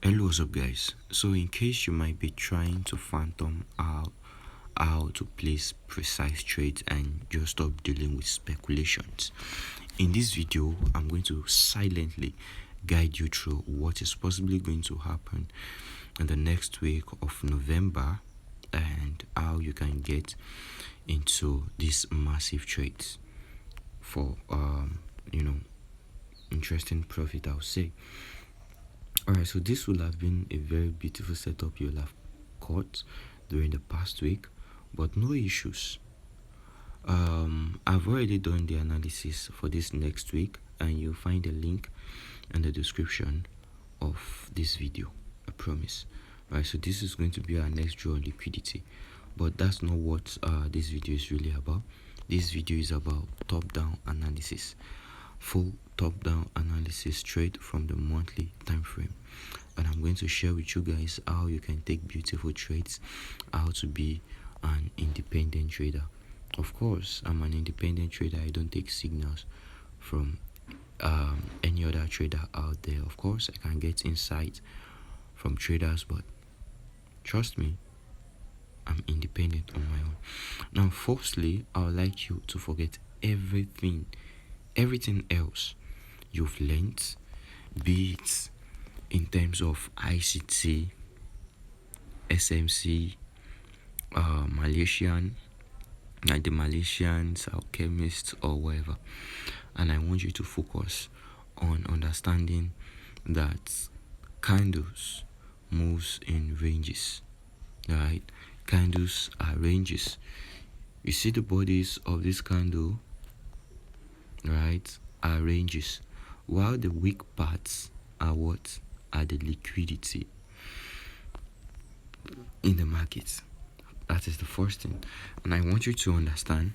Hello, what's up, guys? So in case you might be trying to phantom how to place precise trades and just stop dealing with speculations, in this video I'm going to silently guide you through what is possibly going to happen in the next week of November and how you can get into these massive trades for interesting profit, I'll say. Alright, so this will have been a very beautiful setup you'll have caught during the past week, but no issues. I've already done the analysis for this next week, and you'll find a link in the description of this video. I promise. Alright, so this is going to be our next draw on liquidity, but that's not what this video is really about. This video is about top-down analysis. Full top-down analysis straight from the monthly time frame, and I'm going to share with you guys how you can take beautiful trades, how to be an independent trader. Of course, I'm an independent trader. I don't take signals from any other trader out there. Of course, I can get insight from traders, but trust me, I'm independent on my own. Now, firstly, I would like you to forget everything else you've learned, be it in terms of ICT, SMC, Malaysian, like the Malaysians, alchemists, or whatever. And I want you to focus on understanding that candles moves in ranges, right? Candles are ranges. You see the bodies of this candle, right, are ranges, while the weak parts are what? Are the liquidity in the markets. That is the first thing. And I want you to understand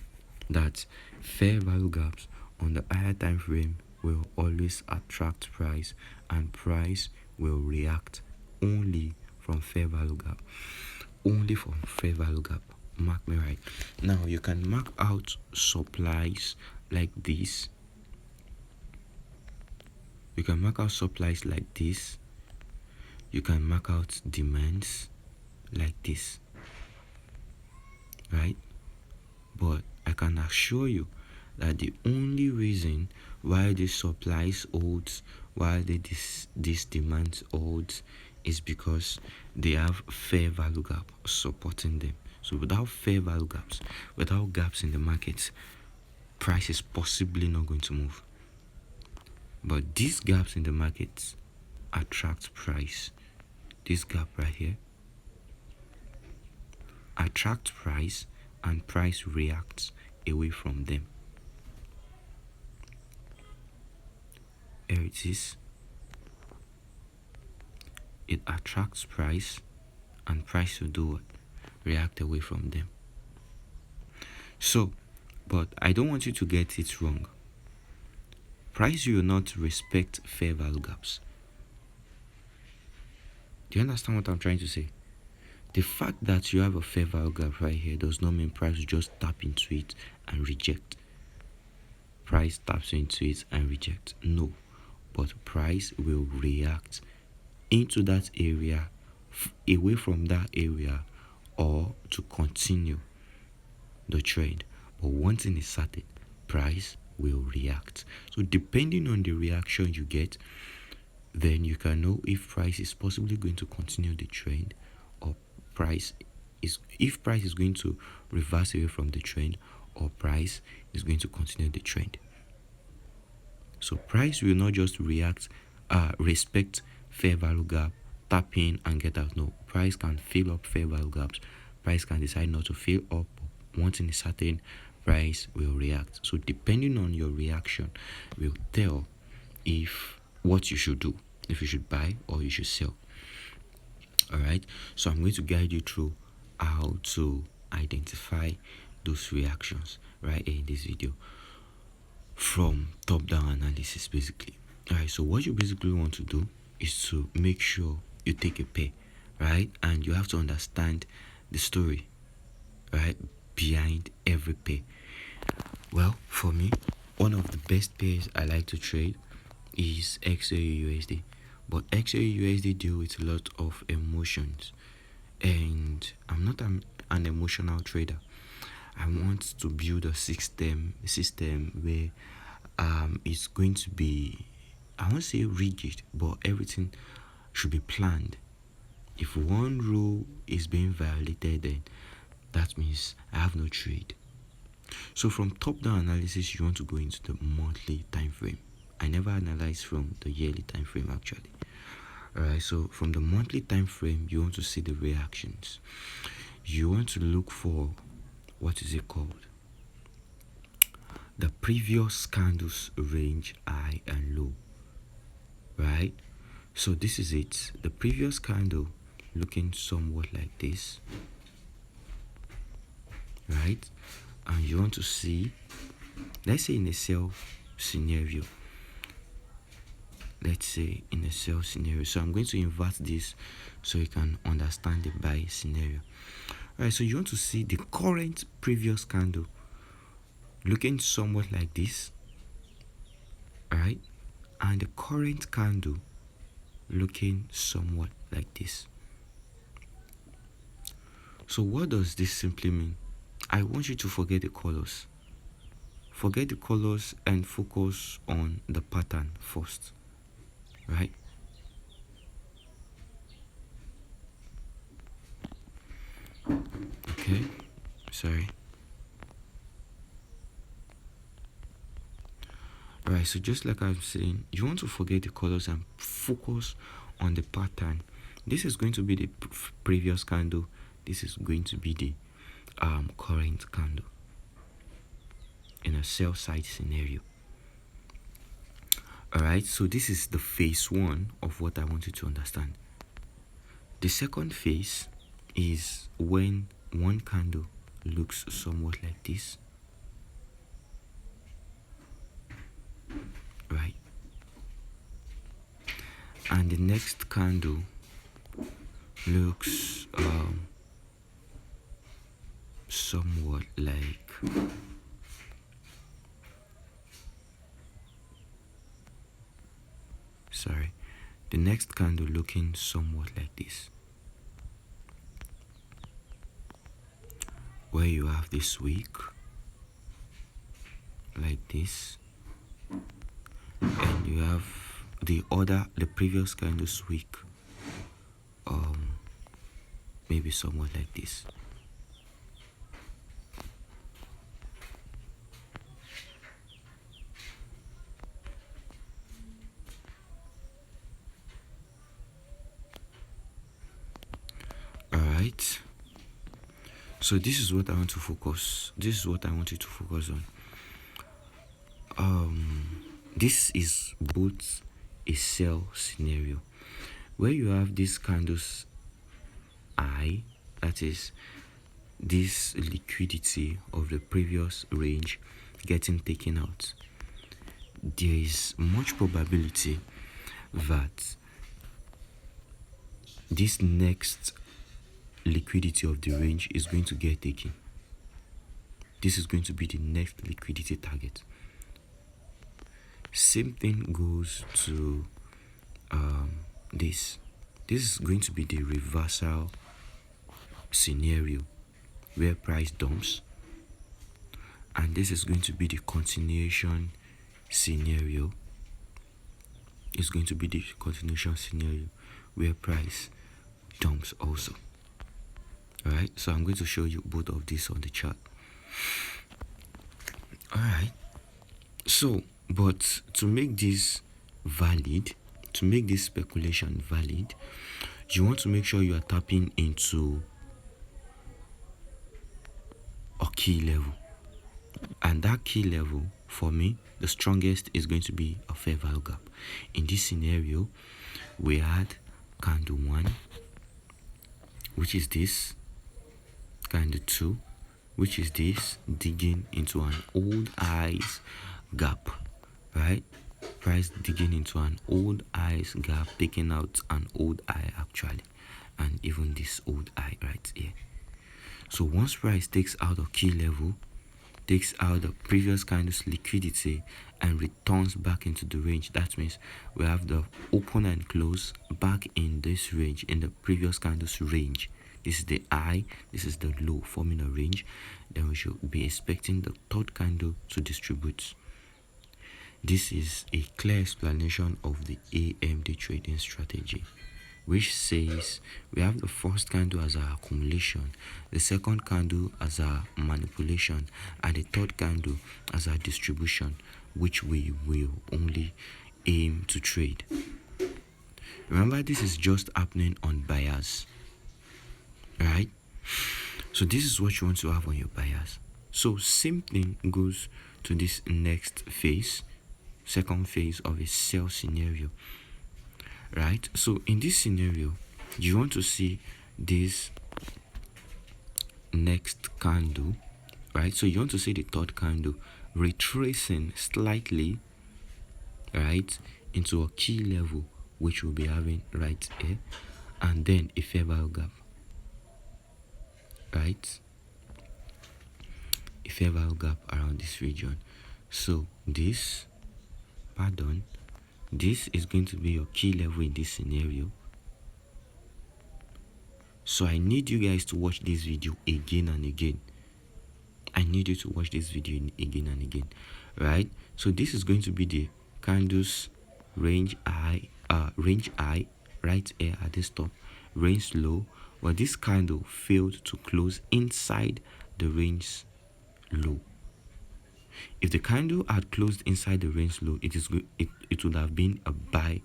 that fair value gaps on the higher time frame will always attract price, and price will react only from fair value gap. Only from fair value gap. Mark me right. Now you can mark out supplies like this. You can mark out supplies like this. You can mark out demands like this, right? But I can assure you that the only reason why these supplies holds, why this demand holds, is because they have fair value gap supporting them. So without fair value gaps, without gaps in the markets, price is possibly not going to move. But these gaps in the markets attract price. This gap right here attract price, and price reacts away from them. Here it is. It attracts price, and price will do what? React away from them. So, but I don't want you to get it wrong. Price will not respect fair value gaps. Do you understand what I'm trying to say? The fact that you have a fair value gap right here does not mean price will just tap into it and reject. Price taps into it and reject. No, but price will react into that area, away from that area, or to continue the trade. But one thing is certain, price will react. So depending on the reaction you get, then you can know if price is possibly going to continue the trend, or if price is going to reverse away from the trend, or price is going to continue the trend. So price will not just respect fair value gap, tap in and get out. No, price can fill up fair value gaps. Price can decide not to fill up. One thing is certain, price will react. So depending on your reaction will tell if what you should do, if you should buy or you should sell. Alright, so I'm going to guide you through how to identify those reactions right here in this video from top-down analysis, basically. Alright, so what you basically want to do is to make sure you take a pair, right? And you have to understand the story, right, behind every pair. Well, for me, one of the best pairs I like to trade is XAUUSD. But XAUUSD deal with a lot of emotions, and I'm not an emotional trader. I want to build a system where it's going to be, I won't say rigid, but everything should be planned. If one rule is being violated, then that means I have no trade. So from top-down analysis, you want to go into the monthly time frame. I never analyze from the yearly time frame actually. Alright, so from the monthly time frame, you want to see the reactions. You want to look for, what is it called? The previous candles range high and low. Right? So this is it. The previous candle looking somewhat like this. Right? And you want to see, let's say in a sell scenario. Let's say in a sell scenario. So I'm going to invert this so you can understand the buy scenario. Alright, so you want to see the current previous candle looking somewhat like this. Alright, and the current candle looking somewhat like this. So what does this simply mean? I want you to forget the colors. Forget the colors and focus on the pattern first. Right? Okay, sorry. Alright, so just like I'm saying, you want to forget the colors and focus on the pattern. This is going to be the previous candle. This is going to be the current candle in a sell side scenario. Alright, so this is the phase one of what I want you to understand. The second phase is when one candle looks somewhat like this. Right? And the next candle looks somewhat like the next candle looking somewhat like this, where you have this wick like this, and you have the previous candle's wick maybe somewhat like this. Alright, so this is what I want to focus. This is what I want you to focus on. This is both a sell scenario where you have these candles high, that is this liquidity of the previous range getting taken out. There is much probability that this next liquidity of the range is going to get taken. This is going to be the next liquidity target. Same thing goes to this. This is going to be the reversal scenario where price dumps, and this is going to be the continuation scenario. It's going to be the continuation scenario where price dumps also. Alright, so I'm going to show you both of these on the chart. Alright, so but to make this valid, to make this speculation valid, you want to make sure you are tapping into a key level, and that key level for me, the strongest is going to be a fair value gap. In this scenario, we had candle 1, which is this, candle 2, which is this, digging into an old highs gap, right? Price digging into an old highs gap, taking out an old high actually, and even this old high right here. So once price takes out a key level, takes out the previous candle's liquidity and returns back into the range. That means we have the open and close back in this range, in the previous candle's range. This is the high, this is the low, forming a range. Then we should be expecting the third candle to distribute. This is a clear explanation of the AMD trading strategy, which says we have the first candle as our accumulation, the second candle as our manipulation, and the third candle as our distribution, which we will only aim to trade. Remember, this is just happening on buyers, right? So this is what you want to have on your buyers. So same thing goes to this next phase, second phase of a sell scenario, right? So in this scenario, you want to see this next candle, right? So you want to see the third candle retracing slightly, right, into a key level, which we'll be having right here, and then a fair value gap, right? A fair value gap around this region. So this is going to be your key level in this scenario. So I need you guys to watch this video again and again. I need you to watch this video again and again, right? So this is going to be the candles range high right here at this top, range low. Well, this candle failed to close inside the range low. If the candle had closed inside the range low, it would have been a buy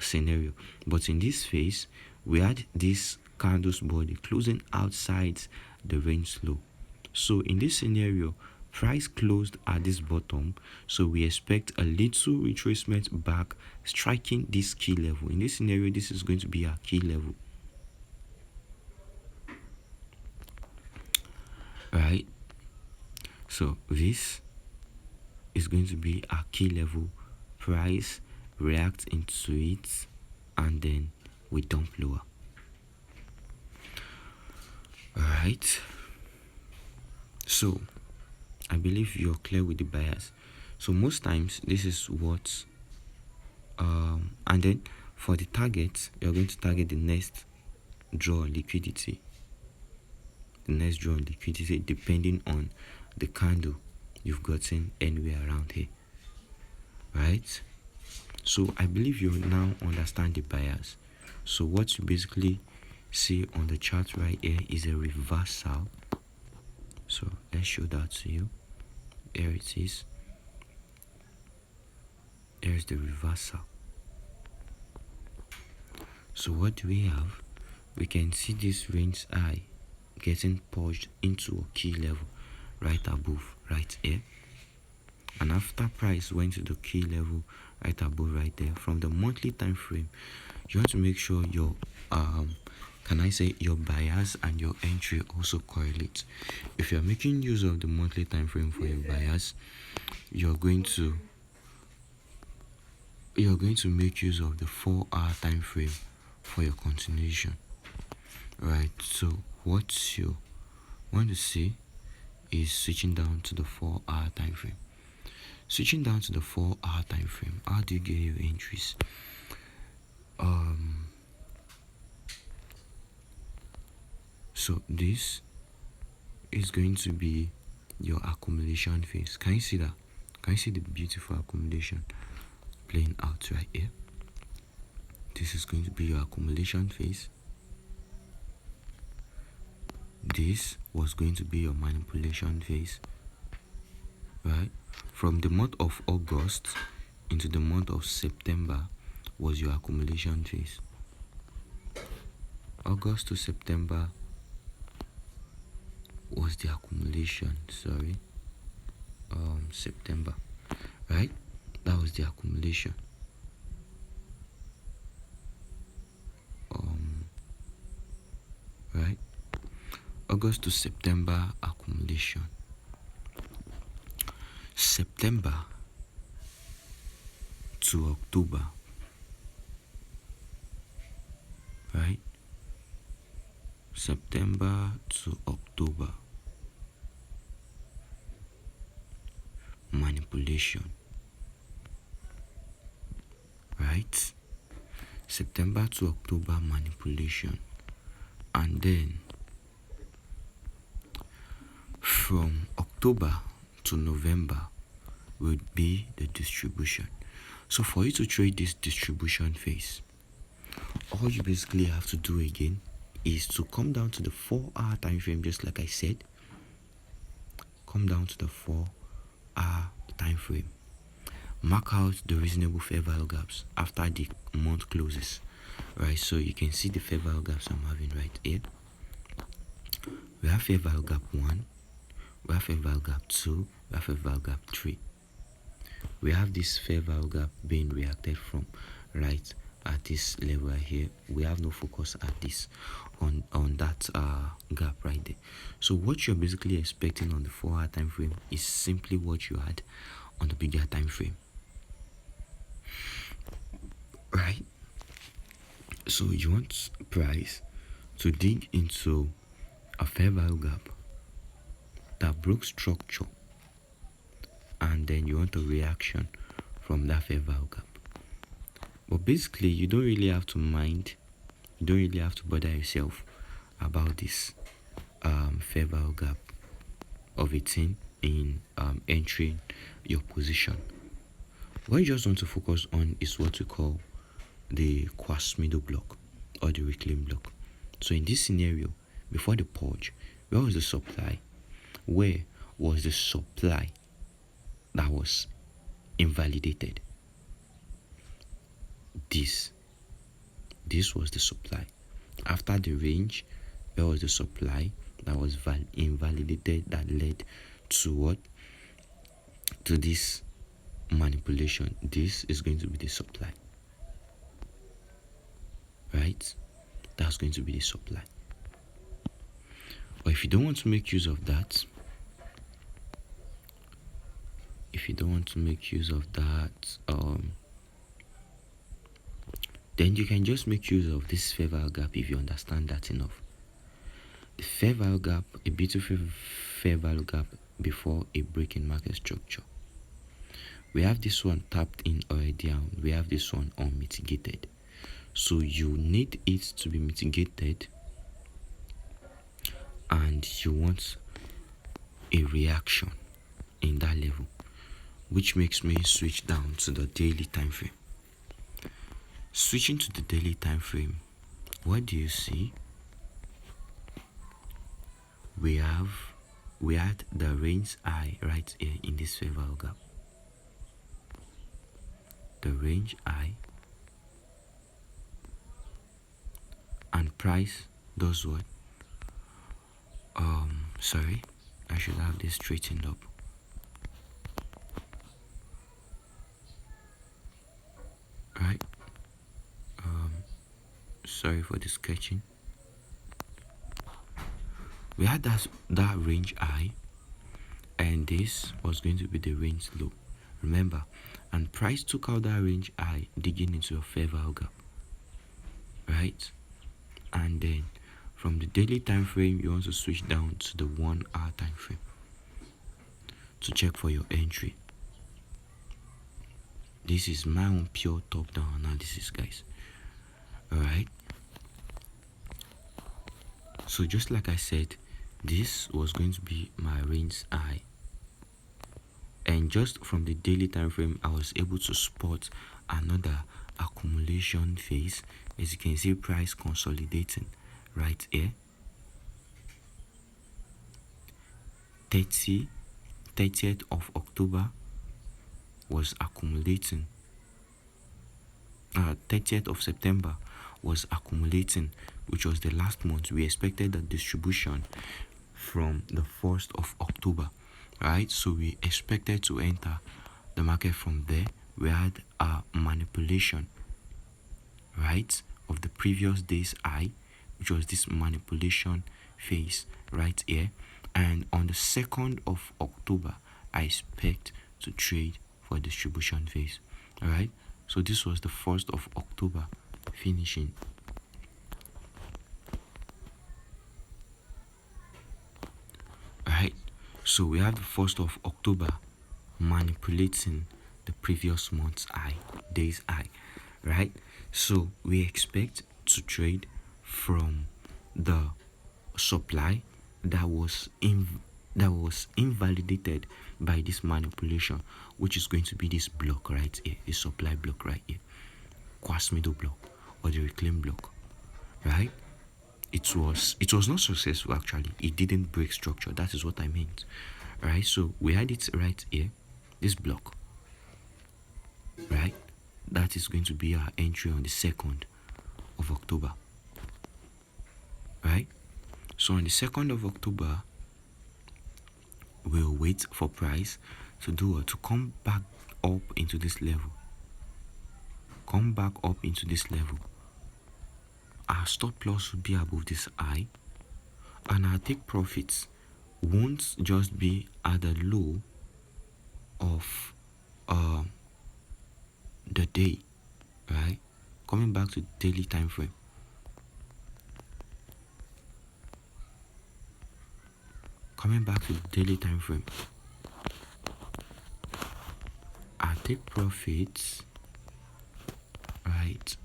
scenario. But in this phase, we had this candle's body closing outside the range low. So in this scenario, price closed at this bottom, so we expect a little retracement back, striking this key level. In this scenario, this is going to be our key level, right? So this is going to be our key level. Price reacts into it, and then we dump lower. All right. So I believe you're clear with the buyers. So most times this is what and then for the target, you're going to target the next draw on liquidity. The next draw on liquidity, depending on the candle you've gotten anywhere around here, right? So I believe you now understand the buyers. So what you basically see on the chart right here is a reversal. So let's show that to you. Here it is. Here's the reversal. So what do we have? We can see this range high getting pushed into a key level right above, right here. And after price went to the key level right above, right there, from the monthly time frame, you want to make sure your your buyers and your entry also correlate. If you're making use of the monthly time frame for your buyers, you're going to make use of the 4-hour time frame for your continuation, right? So what you want to see is switching down to the 4-hour time frame. Switching down to the 4-hour time frame, how do you get your entries? So this is going to be your accumulation phase. Can you see that? Can you see the beautiful accumulation playing out right here? This is going to be your accumulation phase. This was going to be your manipulation phase, right? From the month of August into the month of September was your accumulation phase. August to September was the accumulation, September, right? That was the accumulation. Right? August to September accumulation. September to October, right? September to October. manipulation, right? September to October manipulation, and then from October to November will be the distribution. So for you to trade this distribution phase, all you basically have to do again is to come down to the 4-hour time frame, just like I said. Come down to the 4-hour time frame. Mark out the reasonable fair value gaps after the month closes, right? So you can see the fair value gaps I'm having right here. We have fair value gap 1, we have fair value gap 2, we have fair value gap 3. We have this fair value gap being reacted from right at this level right here. We have no focus at this on that gap right there. So what you're basically expecting on the 4-hour time frame is simply what you had on the bigger time frame, right? So you want price to dig into a fair value gap that broke structure, and then you want a reaction from that fair value gap. But basically, you don't really have to mind, you don't really have to bother yourself about this fair value gap of 18 in entering your position. What you just want to focus on is what we call the quasi middle block or the reclaim block. So in this scenario, before the purge, where was the supply? Where was the supply that was invalidated? This was the supply. After the range, where was the supply that was invalidated, that led to what? To this manipulation. This is going to be the supply, right? That's going to be the supply. But if you don't want to make use of that, then you can just make use of this fair value gap if you understand that enough. The fair value gap, a beautiful fair value gap before a break in market structure. We have this one tapped in already, and we have this one unmitigated. So you need it to be mitigated, and you want a reaction in that level, which makes me switch down to the daily time frame. Switching to the daily time frame, what do you see? We had the range high right here in this fair value gap. The range high, and price does what? Sorry, I should have this straightened up. Right. Sorry for the sketching. We had that range high, and this was going to be the range low. Remember, and price took out that range high, digging into a fair value gap, right? And then from the daily time frame, you want to switch down to the 1-hour time frame to check for your entry. This is my own pure top-down analysis, guys. Alright, so just like I said, this was going to be my range high, and just from the daily time frame, I was able to spot another accumulation phase. As you can see, price consolidating right here. 30th of October was accumulating. 30th of September was accumulating, which was the last month. We expected the distribution from the 1st of October, right? So we expected to enter the market from there. We had a manipulation, right, of the previous day's high, which was this manipulation phase right here. And on the 2nd of October, I expect to trade for distribution phase. All right, so this was the 1st of October finishing. All right, so we have the 1st of October manipulating the previous month's high, day's high, right? So we expect to trade from the supply that was invalidated by this manipulation, which is going to be this block right here, the supply block right here, quartz middle block, or the reclaim block, right? It was not successful. Actually, it didn't break structure. That is what I meant, right? So we had it right here, this block, right? That is going to be our entry on the 2nd of October, right? So on the 2nd of October, we'll wait for price to do what? To come back up into this level. Come back up into this level. Our stop loss will be above this high, and our take profits won't just be at the low of the day, right? Coming back to daily time frame. Coming back to the daily time frame. Our take profits, right?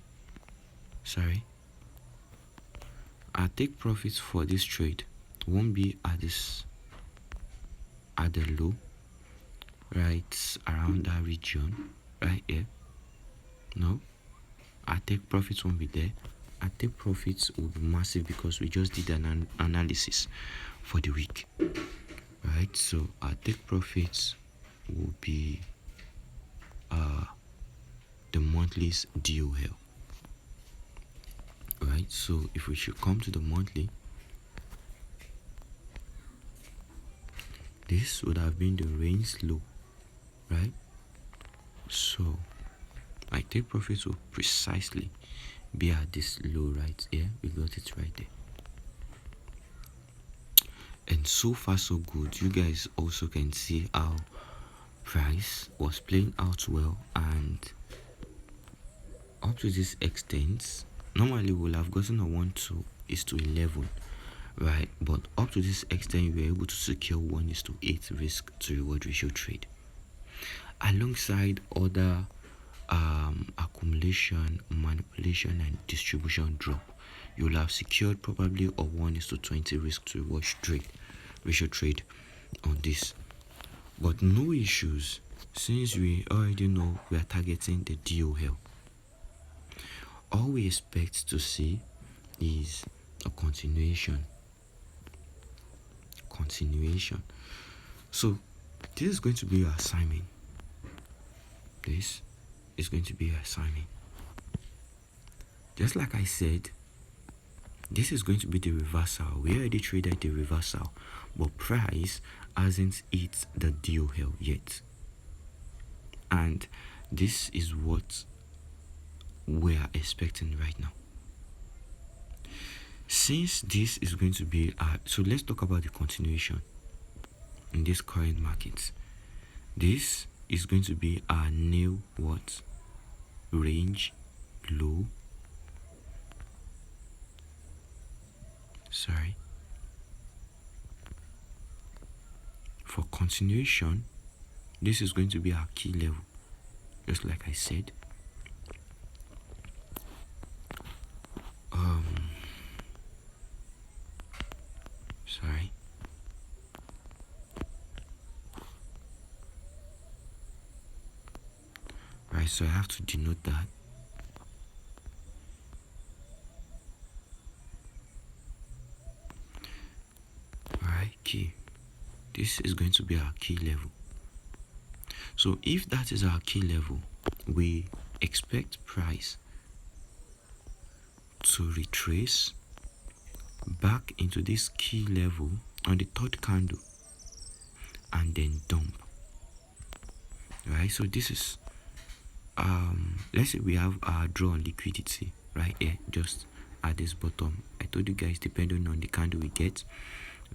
Sorry. Our take profits for this trade won't be at the low, right around that region right here. No, our take profits won't be there. Our take profits will be massive because we just did an analysis for the week, right? So our take profits will be the monthly's DOL, right? So if we should come to the monthly, this would have been the range low, right? So my take profits will precisely be at this low right here. We got it right there. And so far so good. You guys also can see how price was playing out well, and up to this extent, normally we'll have gotten a 1:11, right? But up to this extent, we were able to secure 1:8 risk to reward ratio trade, alongside other accumulation, manipulation, and distribution drop. You'll have secured probably a 1:20 risk to reward ratio trade on this, but no issues since we already know we are targeting the DOL. All we expect to see is a continuation. So this is going to be your assignment. This is going to be your assignment. Just like I said, this is going to be the reversal. We already traded the reversal, but price hasn't hit the DOL yet. And this is what we are expecting right now. Since this is going to be so let's talk about the continuation in this current market. This is going to be our new what? Range low. For continuation, this is going to be our key level, just like I said. Right, so I have to denote that. Alright, key. This is going to be our key level. So if that is our key level, we expect price to retrace back into this key level on the third candle and then dump. Right, so this is let's say we have our draw on liquidity right here, just at this bottom. I told you guys, depending on the candle we get.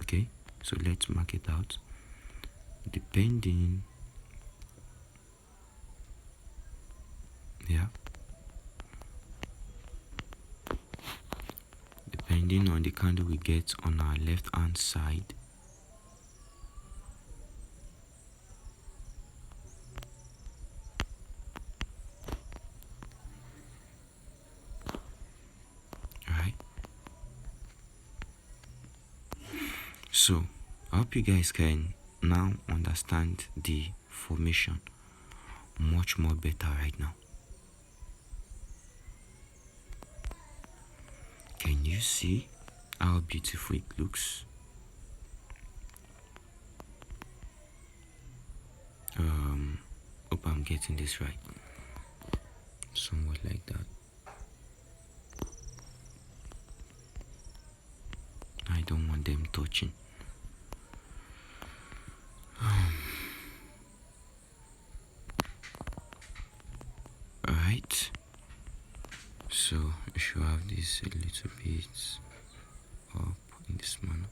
Okay, so let's mark it out. Depending, depending on the candle we get on our left hand side, So I hope you guys can now understand the formation much more better right now. Can you see how beautiful it looks? Hope I'm getting this right. Somewhat like that. I don't want them touching. Alright. So you should have this a little bit up in this manner.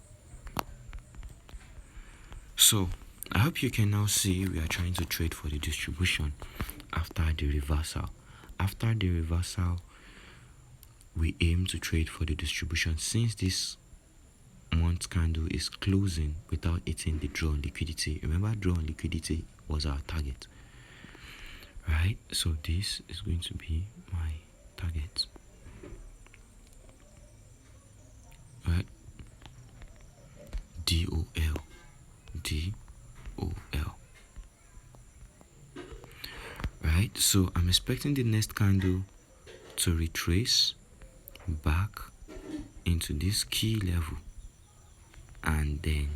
So I hope you can now see we are trying to trade for the distribution after the reversal. After the reversal, we aim to trade for the distribution since this month candle is closing without hitting the draw on liquidity. Remember, draw on liquidity was our target, right? So this is going to be my target, right? DOL. Right, so I'm expecting the next candle to retrace back into this key level and then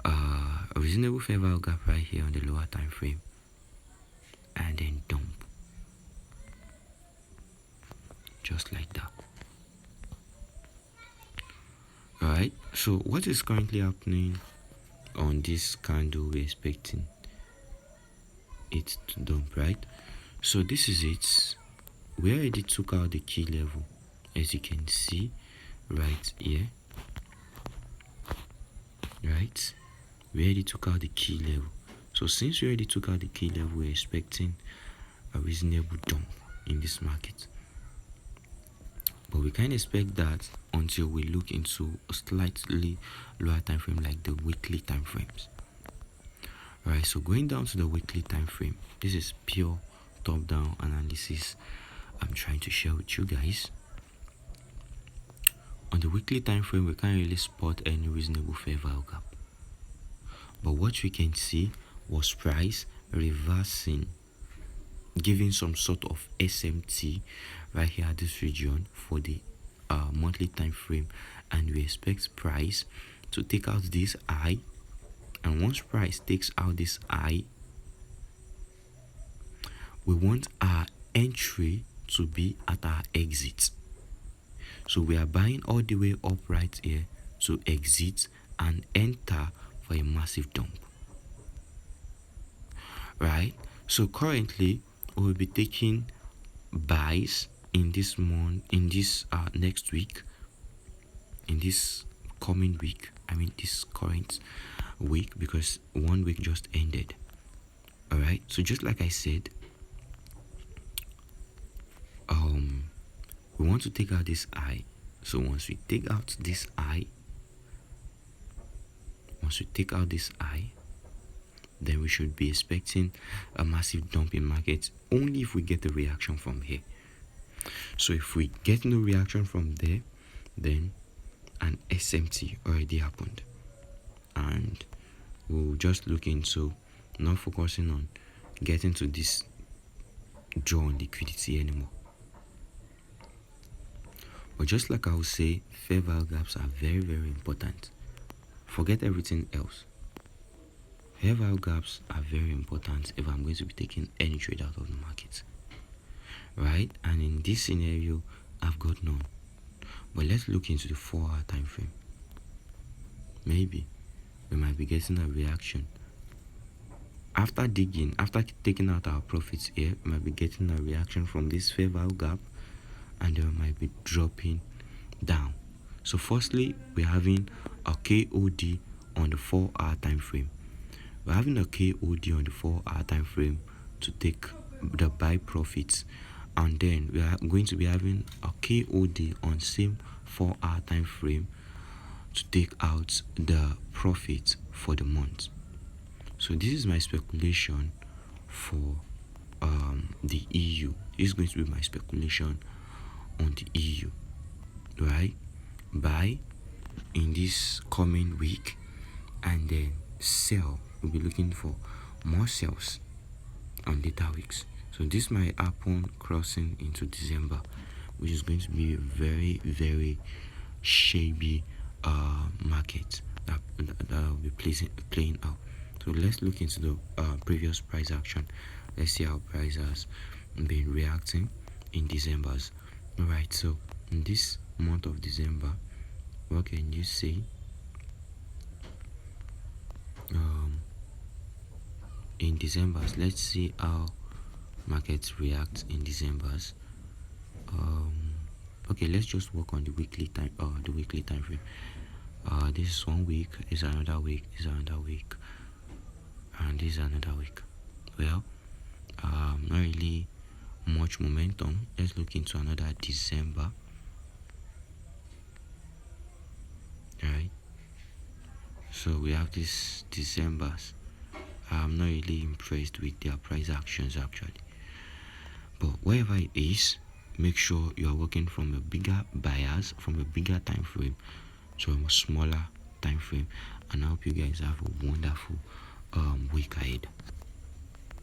a reasonable fair value gap right here on the lower time frame and then dump just like that. Alright, so what is currently happening on this candle? We're expecting it to dump, right? So this is it. We already took out the key level, as you can see right here, right? We already took out the key level. So since we already took out the key level, we're expecting a reasonable dump in this market, but we can't expect that until we look into a slightly lower time frame like the weekly time frames. Alright, so going down to the weekly time frame, this is pure top-down analysis I'm trying to share with you guys. On the weekly time frame, we can't really spot any reasonable fair value gap, but what we can see was price reversing, giving some sort of SMT right here at this region for the monthly time frame, and we expect price to take out this high, and once price takes out this high, we want our entry to be at our exit. So we are buying all the way up right here to exit and enter for a massive dump, right? So currently we will be taking buys in this month, in this next week, in this coming week, I mean this current week, because 1 week just ended. All right, so just like I said, we want to take out this I. So once we take out this I, then we should be expecting a massive dump in market only if we get a reaction from here. So if we get no reaction from there, then an SMT already happened, and we'll just look into not focusing on getting to this draw on liquidity anymore. But just like I will say, fair value gaps are very, very important. Forget everything else. Fair value gaps are very important if I'm going to be taking any trade out of the market, right? And in this scenario, I've got none. But let's look into the 4-hour time frame. Maybe we might be getting a reaction. After taking out our profits here, we might be getting a reaction from this fair value gap, and then we might be dropping down. So firstly, we're having a KOD on the 4-hour time frame. We're having a KOD on the 4-hour time frame to take the buy profits, and then we are going to be having a KOD on same 4-hour time frame to take out the profit for the month. So this is my speculation for the EU. This is going to be my speculation on the EU, right? Buy in this coming week, and then sell. We'll be looking for more sales on later weeks. So this might happen crossing into December, which is going to be a very, very shabby market that will be playing out. So let's look into the previous price action. Let's see how price has been reacting in December's. Alright, so in this month of December, what can you see? In December's, let's see how markets react in December's. Okay, let's just work on the weekly time frame. This is 1 week, is another week, is another week, and this is another week. Well, not really much momentum. Let's look into another December. Right, so we have this December's. I'm not really impressed with their price actions actually, but wherever it is, make sure you are working from a bigger bias, from a bigger time frame to a smaller time frame, and I hope you guys have a wonderful week ahead.